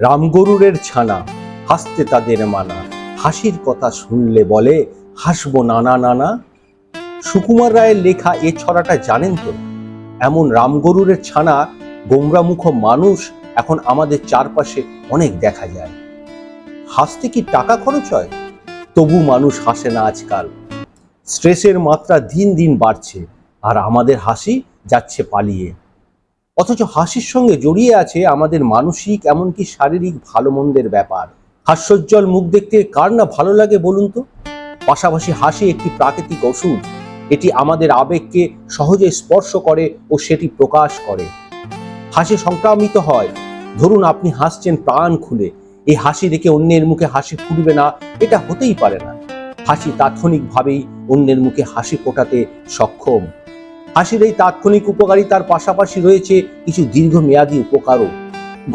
রামগরুরের ছানা, হাসতে তাদের মানা, হাসির কথা শুনলে বলে হাসবো নানা নানা। সুকুমার রায়ের লেখা এ ছড়াটা জানেন তো? এমন রামগরুরের ছানা, গোমরামুখ মানুষ এখন আমাদের চারপাশে অনেক দেখা যায়। হাসতে কি টাকা খরচ হয়? তবু মানুষ হাসে না আজকাল। স্ট্রেসের মাত্রা দিন দিন বাড়ছে, আর আমাদের হাসি যাচ্ছে পালিয়ে। অথচ হাসির সঙ্গে জড়িয়ে আছে আমাদের মানসিক এমনকি শারীরিক ভালো মন্দের ব্যাপার। হাস্যোজ্জ্বল মুখ দেখতে কার না ভালো লাগে বলুন তো? পাশাপাশি হাসি একটি প্রাকৃতিক ওষুধ। এটি আমাদের আবেগকে সহজে স্পর্শ করে ও সেটি প্রকাশ করে। হাসি সংক্রামিত হয়। ধরুন আপনি হাসছেন প্রাণ খুলে, এই হাসি দেখে অন্যের মুখে হাসি ফুটবে না, এটা হতেই পারে না। হাসি তাৎক্ষণিকভাবেই অন্যের মুখে হাসি ফোটাতে সক্ষম। হাসির এই তাৎক্ষণিক উপকারিতার পাশাপাশি রয়েছে কিছু দীর্ঘমেয়াদী উপকারও।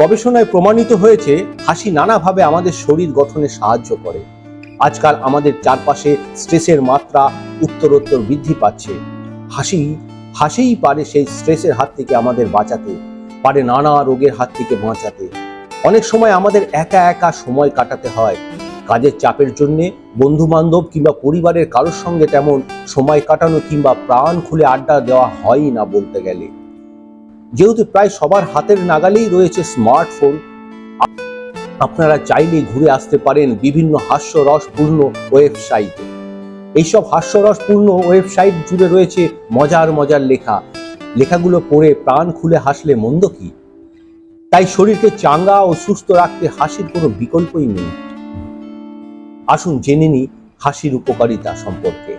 গবেষণায় প্রমাণিত হয়েছে হাসি নানাভাবে আমাদের শরীর গঠনে সাহায্য করে। আজকাল আমাদের চারপাশে স্ট্রেসের মাত্রা উত্তরোত্তর বৃদ্ধি পাচ্ছে। হাসিই পারে সেই স্ট্রেসের হাত থেকে আমাদের বাঁচাতে, পারে নানা রোগের হাত থেকে বাঁচাতে। অনেক সময় আমাদের একা একা সময় কাটাতে হয়। কাজের চাপের জন্য বন্ধু বান্ধব কিংবা পরিবারের কারোর সঙ্গে তেমন সময় কাটানো কিংবা প্রাণ খুলে আড্ডা দেওয়া হয়ই না বলতে গেলে। যেহেতু প্রায় সবার হাতের নাগালেই রয়েছে স্মার্টফোন, আপনারা চাইলেই ঘুরে আসতে পারেন বিভিন্ন হাস্যরসপূর্ণ ওয়েবসাইটে। এইসব হাস্যরসপূর্ণ ওয়েবসাইট জুড়ে রয়েছে মজার মজার লেখাগুলো পড়ে প্রাণ খুলে হাসলে মন্দ কি? তাই শরীরকে চাঙ্গা ও সুস্থ রাখতে হাসির কোনো বিকল্পই নেই। আসুন জেনে নিই হাসির উপকারিতা সম্পর্কে।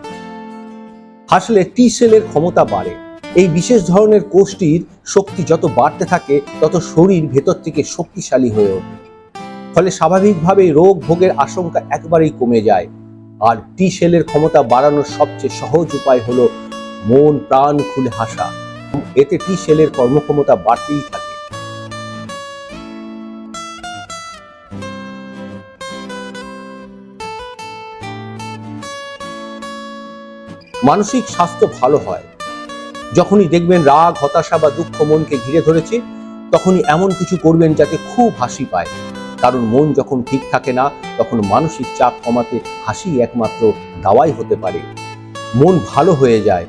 হাসলে টি সেলের ক্ষমতা বাড়ে। এই বিশেষ ধরনের কোষটির শক্তি যত বাড়তে থাকে তত শরীর ভেতর থেকে শক্তিশালী হয়ে ওঠে। ফলে স্বাভাবিকভাবেই রোগ ভোগের আশঙ্কা একবারেই কমে যায়। আর টি সেলের ক্ষমতা বাড়ানোর সবচেয়ে সহজ উপায় হলো মন প্রাণ খুলে হাসা। এতে টি সেলের কর্মক্ষমতা বাড়তেই থাকে। মানসিক স্বাস্থ্য ভালো হয়। যখনই দেখবেন রাগ, হতাশা বা দুঃখ মনকে ঘিরে ধরেছে, তখনই এমন কিছু করবেন যাতে খুব হাসি পায়। কারণ মন যখন ঠিক থাকে না, তখন মানসিক চাপ কমাতে হাসি একমাত্র দাওয়াই হতে পারে। মন ভালো হয়ে যায়।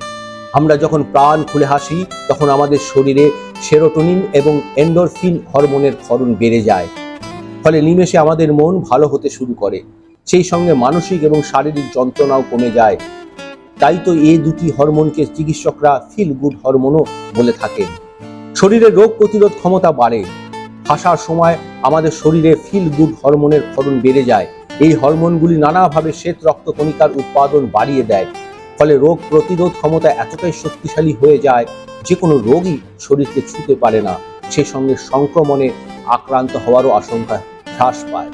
আমরা যখন প্রাণ খুলে হাসি, তখন আমাদের শরীরে সেরোটোনিন এবং এন্ডোরফিন হরমোনের ক্ষরণ বেড়ে যায়। ফলে নিমেষে আমাদের মন ভালো হতে শুরু করে। সেই সঙ্গে মানসিক এবং শারীরিক যন্ত্রণাও কমে যায়। তাই তো এই দুটি হরমোনকে চিকিৎসকরা ফিল গুড হরমোনও বলে থাকেন। শরীরের রোগ প্রতিরোধ ক্ষমতা বাড়ে। হাসার সময় আমাদের শরীরে ফিল গুড হরমোনের ক্ষরণ বেড়ে যায়। এই হরমোনগুলি নানাভাবে শ্বেত রক্তকণিকার উৎপাদন বাড়িয়ে দেয়। ফলে রোগ প্রতিরোধ ক্ষমতা এতটাই শক্তিশালী হয়ে যায় যে কোনো রোগই শরীরকে ছুঁতে পারে না। সে সঙ্গে সংক্রমণে আক্রান্ত হওয়ারও আশঙ্কা হ্রাস পায়।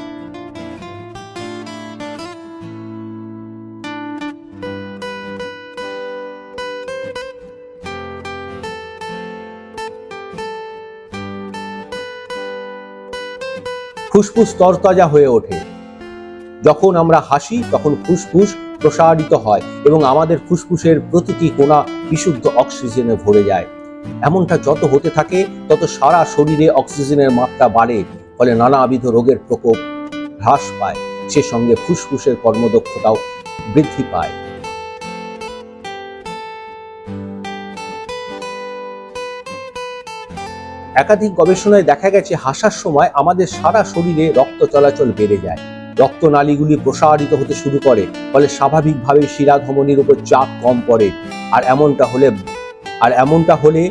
ফুসফুস তরতাজা হয়ে ওঠে। যখন আমরা হাসি তখন ফুসফুস প্রসারিত হয় এবং আমাদের ফুসফুসের প্রতিটি কোণা বিশুদ্ধ অক্সিজেনে ভরে যায়। এমনটা যত হতে থাকে তত সারা শরীরে অক্সিজেনের মাত্রা বাড়ে। ফলে নানাবিধ রোগের প্রকোপ হ্রাস পায়। সে সঙ্গে ফুসফুসের কর্মদক্ষতাও বৃদ্ধি পায়। একাধিক গবেষণায় দেখা গেছে হাসার সময় আমাদের সারা শরীরে রক্ত চলাচল বেড়ে যায়। রক্তনালীগুলি প্রসারিত হতে শুরু করে। ফলে স্বাভাবিকভাবে শিরাধমনির উপর চাপ কম পড়ে। আর এমনটা হলে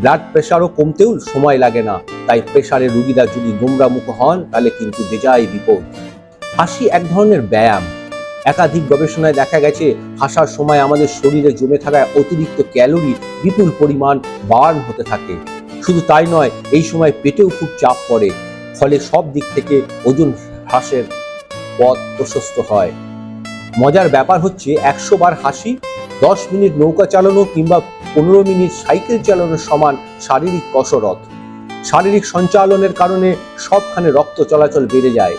ব্লাড প্রেশারও কমতেও সময় লাগে না। তাই প্রেশারের রোগীরা যদি গোমরামুখ হন তাহলে কিন্তু বেজায় বিপদ। হাসি এক ধরনের ব্যায়াম। একাধিক গবেষণায় দেখা গেছে হাসার সময় আমাদের শরীরে জমে থাকা অতিরিক্ত ক্যালোরি বিপুল পরিমাণ বার্ন হতে থাকে। শুধু তাই নয়, এই সময় পেটেও খুব চাপ পড়ে। ফলে সব দিক থেকে ওজন হ্রাসের পথ প্রশস্ত হয়। মজার ব্যাপার হচ্ছে 100 বার হাসি 10 মিনিট নৌকা চালানো কিংবা 15 মিনিট সাইকেল চালানোর সমান শারীরিক কসরত। শারীরিক সঞ্চালনের কারণে সবখানে রক্ত চলাচল বেড়ে যায়।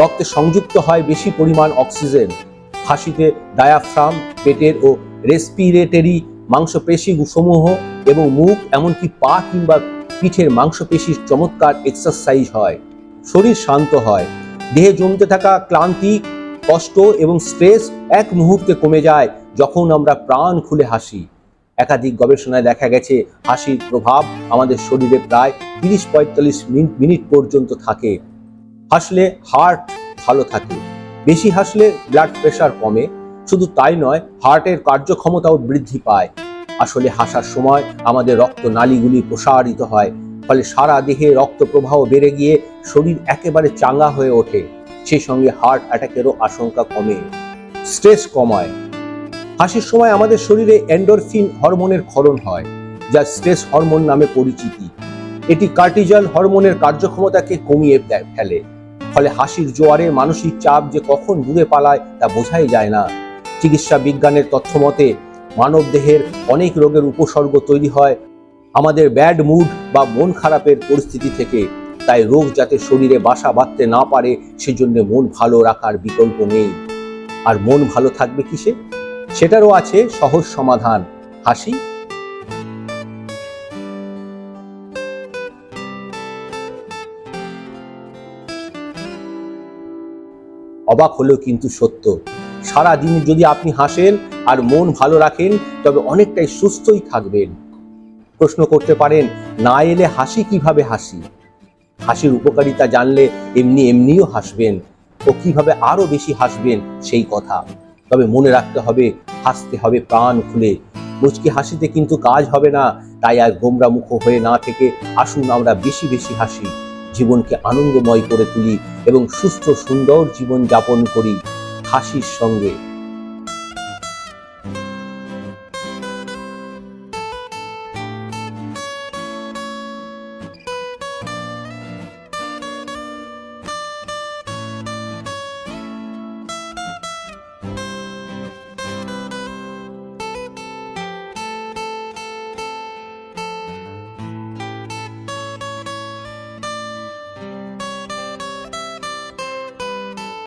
রক্তে সংযুক্ত হয় বেশি পরিমাণ অক্সিজেন। হাসিতে ডায়াফ্রাম, পেটের ও রেসপিরেটরি মাংসপেশি সমূহ এবং মুখ এমনকি পা কিংবা পিঠের মাংসপেশির চমৎকার এক্সারসাইজ হয়। শরীর শান্ত হয়, দেহে জমতে থাকা ক্লান্তি, কষ্ট এবং স্ট্রেস এক মুহূর্তে কমে যায় যখন আমরা প্রাণ খুলে হাসি। একাধিক গবেষণায় দেখা গেছে হাসির প্রভাব আমাদের শরীরে প্রায় 30-45 মিনিট পর্যন্ত থাকে। হাসলে হার্ট ভালো থাকে, বেশি হাসলে ব্লাড প্রেশার কমে, শুধু তাই নয়, হার্টের কার্যক্ষমতাও বৃদ্ধি পায়। আসলে হাসার সময় আমাদের রক্ত নালীগুলি প্রসারিত হয়, ফলে সারা দেহে রক্ত প্রবাহ বেড়ে গিয়ে শরীর একেবারে চাঙ্গা হয়ে ওঠে। সেই সঙ্গে হার্ট অ্যাটাকেরও আশঙ্কা কমে, স্ট্রেস কমায়। হাসির সময় আমাদের শরীরে এন্ডোরফিন হরমোনের ক্ষরণ হয়, যা স্ট্রেস হরমোন নামে পরিচিতি। এটি কর্টিজল হরমোনের কার্যক্ষমতাকে কমিয়ে ফেলে, ফলে হাসির জোয়ারে মানসিক চাপ যে কখন দূরে পালায় তা বোঝাই যায় না। চিকিৎসা বিজ্ঞানের তথ্য মতে মানব দেহের অনেক রোগের উপসর্গ তৈরি হয় আমাদের ব্যাড মুড বা মন খারাপের পরিস্থিতি থেকে। তাই রোগ যাতে শরীরে বাসা বাঁধতে না পারে, সেজন্য মন ভালো রাখার বিকল্প নেই। আর মন ভালো থাকবে কিসে? সেটারও আছে সহজ সমাধান, হাসি। অবাক হলেও কিন্তু সত্য, সারা দিন যদি আপনি হাসেন আর মন ভালো রাখেন, তবে অনেকটাই সুস্থই থাকবেন। প্রশ্ন করতে পারেন, না এলে হাসি কিভাবে হাসি? হাসির উপকারিতা জানলে এমনিও হাসবেন, ও কিভাবে আরো বেশি হাসবেন সেই কথা। তবে মনে রাখতে হবে, হাসতে হবে প্রাণ খুলে। মুচকি হাসিতে কিন্তু কাজ হবে না, তাই আর গোমরা মুখ হয়ে না থেকে আসুন আমরা বেশি বেশি হাসি, জীবনকে আনন্দময় করে তুলি এবং সুস্থ সুন্দর জীবন যাপন করি হাসির সঙ্গে।